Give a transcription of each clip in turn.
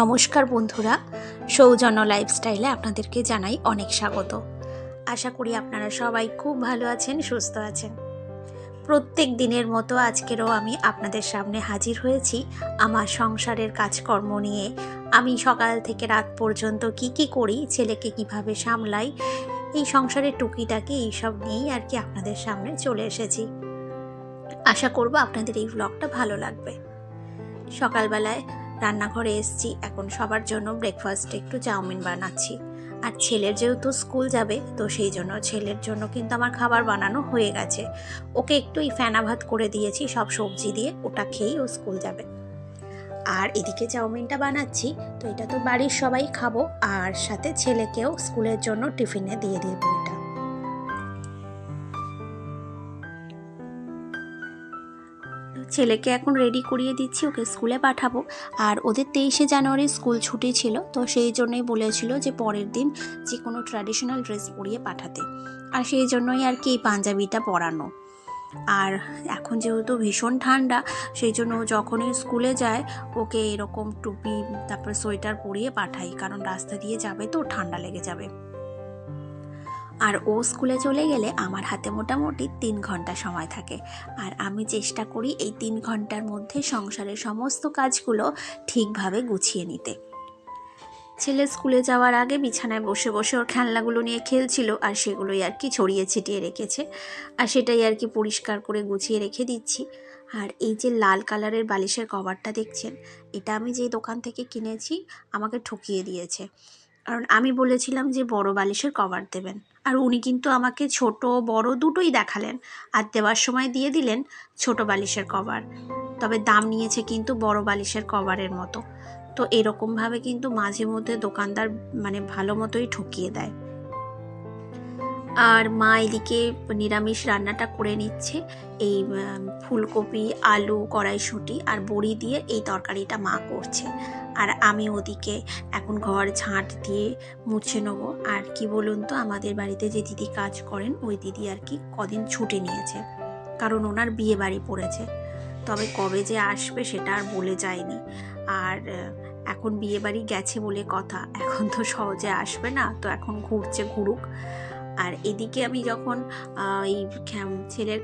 নমস্কার বন্ধুরা, সৌজন্য লাইফস্টাইলে আপনাদেরকে জানাই অনেক স্বাগত। আশা করি আপনারা সবাই খুব ভালো আছেন, সুস্থ আছেন। প্রত্যেক দিনের মতো আজকেরও আমি আপনাদের সামনে হাজির হয়েছি আমার সংসারের কাজকর্ম নিয়ে। আমি সকাল থেকে রাত পর্যন্ত কি করি, ছেলেকে কিভাবে সামলাই, এই সংসারের টুকিটাকি এইসব নিয়েই আর কি আপনাদের সামনে চলে এসেছি। আশা করব আপনাদের এই ব্লগটা ভালো লাগবে। সকালবেলায় রান্নাঘরে এসেছি, এখন সবার জন্য ব্রেকফাস্টে একটু চাউমিন বানাচ্ছি। আর ছেলের যেহেতু স্কুল যাবে, তো সেই জন্য ছেলের জন্য কিন্তু আমার খাবার বানানো হয়ে গেছে। ওকে একটু ফেনা ভাত করে দিয়েছি সব সবজি দিয়ে, ওটা খেয়েই ও স্কুল যাবে। আর এদিকে চাউমিনটা বানাচ্ছি, তো এটা তো বাড়ির সবাই খাবো, আর সাথে ছেলেকেও স্কুলের জন্য টিফিনে দিয়ে দেবো এটা। ছেলেকে এখন রেডি করিয়ে দিচ্ছি, ওকে স্কুলে পাঠাবো। আর ওদের 23শে জানুয়ারি স্কুল ছুটি ছিল, তো সেই জন্যই বলেছিল যে পরের দিন যে কোনো ট্র্যাডিশনাল ড্রেস পরিয়ে পাঠাতে, আর সেই জন্যই আর কি এই পাঞ্জাবিটা পরানো। আর এখন যেহেতু ভীষণ ঠান্ডা, সেই জন্য যখনই স্কুলে যায় ওকে এরকম টুপি তারপর সোয়েটার পরিয়ে পাঠাই, কারণ রাস্তা দিয়ে যাবে তো ঠান্ডা লেগে যাবে। আর ও স্কুলে চলে গেলে আমার হাতে মোটামুটি 3 ঘন্টা সময় থাকে, আর আমি চেষ্টা করি এই 3 ঘন্টার মধ্যে সংসারের সমস্ত কাজগুলো ঠিকভাবে গুছিয়ে নিতে। ছেলে স্কুলে যাওয়ার আগে বিছানায় বসে বসে ওর খেলনাগুলো নিয়ে খেলছিল, আর সেগুলোই আর কি ছড়িয়ে ছিটিয়ে রেখেছে, আর সেটাই আর কি পরিষ্কার করে গুছিয়ে রেখে দিচ্ছি। আর এই যে লাল কালারের বালিশের কভারটা দেখছেন, এটা আমি যেই দোকান থেকে কিনেছি আমাকে ঠকিয়ে দিয়েছে, কারণ আমি বলেছিলাম যে বড় বালিশের কভার দেবেন, আর উনি কিন্তু আমাকে ছোট বড় দুটোই দেখালেন, আর দেওয়ার সময় দিয়ে দিলেন ছোট বালিশের কভার, তবে দাম নিয়েছে কিন্তু বড় বালিশের কভারের মতো। তো এরকমভাবে কিন্তু মাঝে মধ্যে দোকানদার ভালো মতোই ঠকিয়ে দেয়। আর মা এদিকে নিরামিষ রান্নাটা করে নিচ্ছে, এই ফুলকপি আলু কড়াইশুঁটি আর বড়ি দিয়ে এই তরকারিটা মা করছে। আর আমি ওদিকে এখন ঘর ঝাঁট দিয়ে মুছে নেবো। আর কি বলুন তো, আমাদের বাড়িতে যে দিদি কাজ করেন ওই দিদি আর কি কদিন ছুটি নিয়েছে, কারণ ওনার বিয়ে বাড়ি পড়েছে, তবে কবে যে আসবে সেটা আর বলে যায়নি। আর এখন বিয়ে বাড়ি গেছে বলে কথা, এখন তো সহজে আসবে না, তো এখন ঘুরুক। আর এদিকে আমি যখন এই ছেলের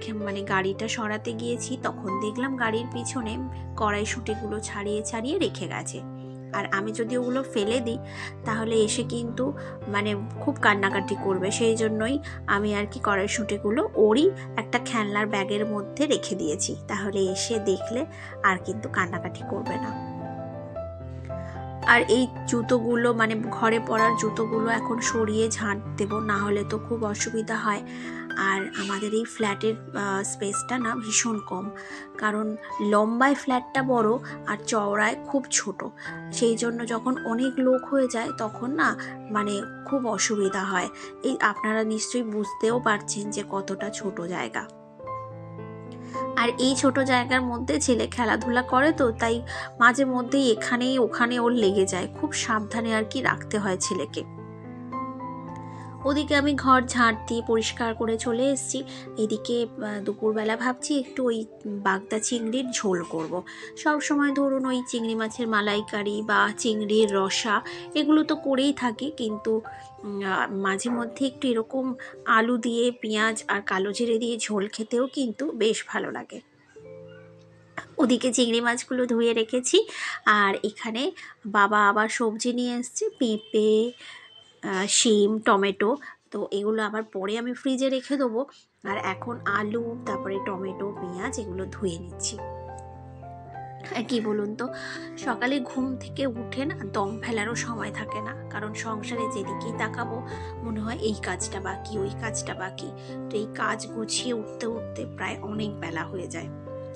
গাড়িটা সরাতে গিয়েছি, তখন দেখলাম গাড়ির পিছনে কড়াইশুঁটিগুলো ছাড়িয়ে ছাড়িয়ে রেখে গেছে। আর আমি যদি ওগুলো ফেলে দিই তাহলে এসে কিন্তু খুব কান্নাকাটি করবে, সেই জন্যই আমি আর কি কড়াইশুঁটিগুলো ওরই একটা খেলনার ব্যাগের মধ্যে রেখে দিয়েছি, তাহলে এসে দেখলে আর কিন্তু কান্নাকাটি করবে না। আর এই জুতোগুলো ঘরে পরার জুতোগুলো এখন সরিয়ে ঝাঁট দেবো, না হলে তো খুব অসুবিধা হয়। আর আমাদের এই ফ্ল্যাটের স্পেসটা না ভীষণ কম, কারণ লম্বায় ফ্ল্যাটটা বড় আর চওড়ায় খুব ছোট, সেই জন্য যখন অনেক লোক হয়ে যায় তখন না খুব অসুবিধা হয়। এই আপনারা নিশ্চয়ই বুঝতেও পারছেন যে কতটা ছোট জায়গা। আর এই ছোট জায়গার মধ্যে ছেলে খেলাধুলা করে, তো তাই মাঝে মধ্যেই এখানেই ওখানে ওর লেগে যায়, খুব সাবধানে আর কি রাখতে হয় ছেলেকে। ওদিকে আমি ঘর ঝাঁট দিয়ে পরিষ্কার করে চলে এসেছি। এদিকে দুপুরবেলা ভাবছি একটু ওই বাগদা চিংড়ির ঝোল করব। সব সময় ধরুন ওই চিংড়ি মাছের মালাইকারি বা চিংড়ির রসা এগুলো তো করেই থাকি, কিন্তু মাঝে মধ্যে একটু এরকম আলু দিয়ে পেঁয়াজ আর কালো জিরে দিয়ে ঝোল খেতেও কিন্তু বেশ ভালো লাগে। ওদিকে চিংড়ি মাছগুলো ধুয়ে রেখেছি, আর এখানে বাবা আবার সবজি নিয়ে এসছে, পেঁপে শিম টমেটো, তো এগুলো আবার পরে আমি ফ্রিজে রেখে দেবো। আর এখন আলু তারপরে টমেটো পেঁয়াজ এগুলো ধুয়ে নিচ্ছি। আর কি বলুন তো, সকালে ঘুম থেকে উঠে না দম ফেলারও সময় থাকে না, কারণ সংসারে যেদিকেই তাকাবো মনে হয় এই কাজটা বাকি ওই কাজটা বাকি, তো এই কাজ গুছিয়ে উঠতে উঠতে প্রায় অনেক বেলা হয়ে যায়।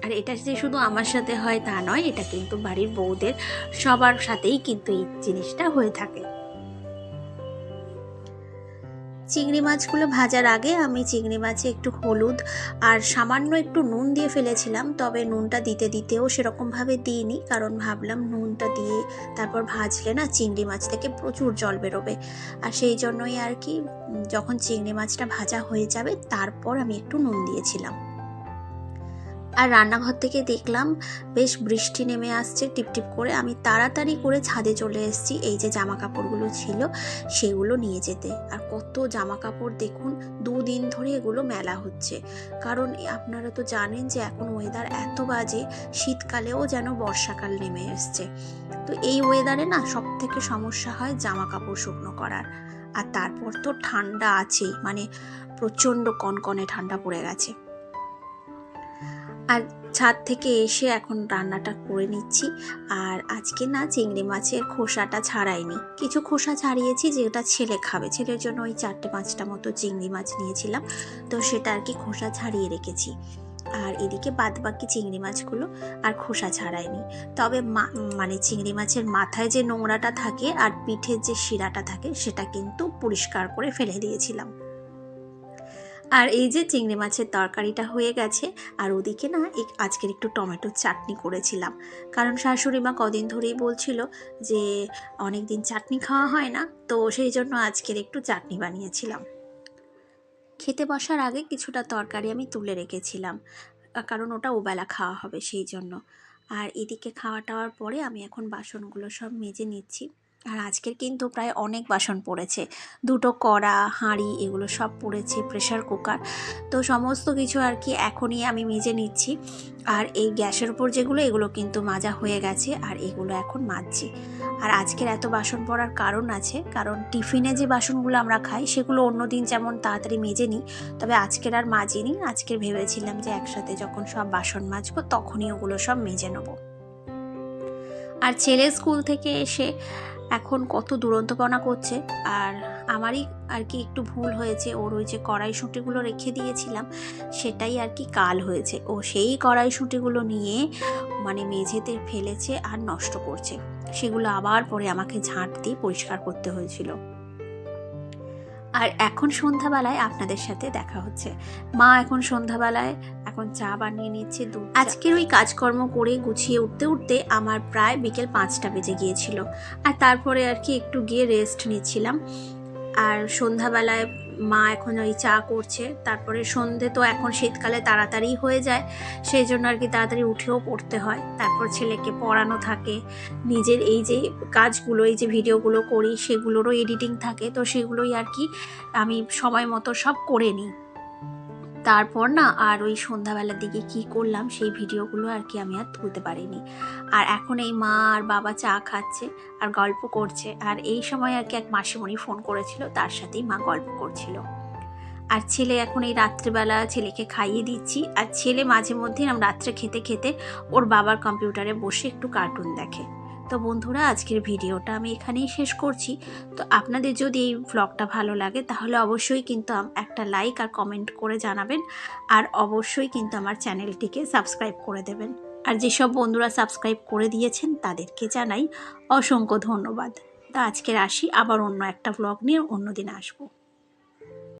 আর এটা যে শুধু আমার সাথে হয় তা নয়, এটা কিন্তু বাড়ির বউদের সবার সাথেই কিন্তু এই জিনিসটা হয়ে থাকে। চিংড়ি মাছগুলো ভাজার আগে আমি চিংড়ি মাছে একটু হলুদ আর সামান্য একটু নুন দিয়ে ফেলেছিলাম, তবে নুনটা দিতেও সেরকমভাবে দিইনি, কারণ ভাবলাম নুনটা দিয়ে তারপর ভাজলে না চিংড়ি মাছ থেকে প্রচুর জল বেরোবে, আর সেই জন্যই আর কি যখন চিংড়ি মাছটা ভাজা হয়ে যাবে তারপর আমি একটু নুন দিয়েছিলাম। আর রান্নাঘর থেকে দেখলাম বেশ বৃষ্টি নেমে আসছে টিপটিপ করে। আমি তাড়াতাড়ি করে ছাদে চলে এসেছি এই যে জামা কাপড়গুলো ছিল সেগুলো নিয়ে যেতে। আর কত জামা কাপড় দেখুন, 2 দিন ধরে এগুলো মেলা হচ্ছে। কারণ আপনারা তো জানেন যে এখন ওয়েদার এত বাজে, শীতকালেও যেন বর্ষাকাল নেমে এসছে। তো এই ওয়েদারে না সব থেকে সমস্যা হয় জামা কাপড় শুকনো করার। আর তারপর তো ঠান্ডা আছেই, মানে প্রচণ্ড কনকনে ঠান্ডা পড়ে গেছে। আর ছাদ থেকে এসে এখন রান্নাটা করে নিচ্ছি। আর আজকে না চিংড়ি মাছের খোসাটা ছাড়াইনি, কিছু খোসা ছাড়িয়েছি যেটা ছেলে খাবে। ছেলের জন্য ওই 4-5টা মতো চিংড়ি মাছ নিয়েছিলাম, তো সেটা আর কি খোসা ছাড়িয়ে রেখেছি। আর এদিকে বাদ বাকি চিংড়ি মাছগুলো আর খোসা ছাড়াইনি। তবে মানে চিংড়ি মাছের মাথায় যে নোংরাটা থাকে আর পিঠের যে শিরাটা থাকে সেটা কিন্তু পরিষ্কার করে ফেলে দিয়েছিলাম। আর এই যে চিংড়ি মাছের তরকারিটা হয়ে গেছে। আর ওদিকে না আজকের একটু টমেটোর চাটনি করেছিলাম, কারণ শাশুড়ি মা কদিন ধরেই বলছিল যে অনেক দিন চাটনি খাওয়া হয় না, তো সেই জন্য আজকের একটু চাটনি বানিয়েছিলাম। খেতে বসার আগে কিছুটা তরকারি আমি তুলে রেখেছিলাম, কারণ ওটা ওবেলা খাওয়া হবে সেই জন্য। আর এদিকে খাওয়া টাওয়ার পরে আমি এখন বাসনগুলো সব মেজে নিচ্ছি। আর আজকের কিন্তু প্রায় অনেক বাসন পড়েছে, 2টো কড়া, হাঁড়ি এগুলো সব পড়েছে, প্রেশার কুকার। তো সমস্ত কিছু আর কি এখনই আমি মেজে নিচ্ছি। আর এই গ্যাসের উপর যেগুলো এগুলো কিন্তু মাজা হয়ে গেছে, আর এগুলো এখন মাজছি। আর আজকের এত বাসন পড়ার কারণ আছে, কারণ টিফিনে যে বাসনগুলো আমরা খাই সেগুলো অন্যদিন যেমন তাড়াতাড়ি মেজে নিই, তবে আজকের আর মাজিনি। আজকের ভেবেছিলাম যে একসাথে যখন সব বাসন মাজবো তখনই ওগুলো সব মেজে নেব। আর ছেলে স্কুল থেকে এসে এখন কত দুরন্তপনা করছে। আর আমারই আর কি একটু ভুল হয়েছে, ওর ওই যে কড়াইশুঁটিগুলো রেখে দিয়েছিলাম সেটাই আর কি কাল হয়েছে। ও সেই কড়াইশুঁটিগুলো নিয়ে মানে মেঝেতে ফেলেছে আর নষ্ট করছে। সেগুলো আবার পরে আমাকে ঝাঁট দিয়ে পরিষ্কার করতে হয়েছিল। আর এখন সন্ধ্যাবেলায় আপনাদের সাথে দেখা হচ্ছে। মা এখন সন্ধ্যাবেলায় এখন চা বানিয়ে নিচ্ছে, দুধ। আজকের ওই কাজকর্ম করে গুছিয়ে উঠতে উঠতে আমার প্রায় বিকেল 5টা বেজে গিয়েছিল। আর তারপরে আর কি একটু গিয়ে রেস্ট নিচ্ছিলাম। আর সন্ধ্যাবেলায় মা এখন ওই চা করছে। তারপরে সন্ধে তো এখন শীতকালে তাড়াতাড়ি হয়ে যায়, সেই জন্য আর কি তাড়াতাড়ি উঠেও পড়তে হয়। তারপর ছেলেকে পড়ানো থাকে, নিজের এই যে কাজগুলো, এই যে ভিডিওগুলো করি সেগুলোরও এডিটিং থাকে, তো সেগুলোই আর কি আমি সময় মতো সব করে নিই। তারপর না আর ওই সন্ধ্যাবেলার দিকে কি করলাম সেই ভিডিওগুলো আর কি আমি আর তুলতে পারিনি। আর এখন এই মা আর বাবা চা খাচ্ছে আর গল্প করছে। আর এই সময় আর কি এক মাসিমণি ফোন করেছিল, তার সাথেই মা গল্প করছিল। আর ছেলে এখন এই রাত্রিবেলা ছেলেকে খাইয়ে দিচ্ছি। আর ছেলে মাঝে মধ্যে রাত্রে খেতে খেতে ওর বাবার কম্পিউটারে বসে একটু কার্টুন দেখে। তো বন্ধুরা, আজকের ভিডিওটা আমি এখানেই শেষ করছি। তো আপনাদের যদি এই ব্লগটা ভালো লাগে তাহলে অবশ্যই কিন্তু একটা লাইক আর কমেন্ট করে জানাবেন। আর অবশ্যই কিন্তু আমার চ্যানেলটিকে সাবস্ক্রাইব করে দেবেন। আর যেসব বন্ধুরা সাবস্ক্রাইব করে দিয়েছেন তাদেরকে জানাই অসংখ্য ধন্যবাদ। তো আজকের আসি, আবার অন্য একটা ব্লগ নিয়ে অন্য দিন আসবো।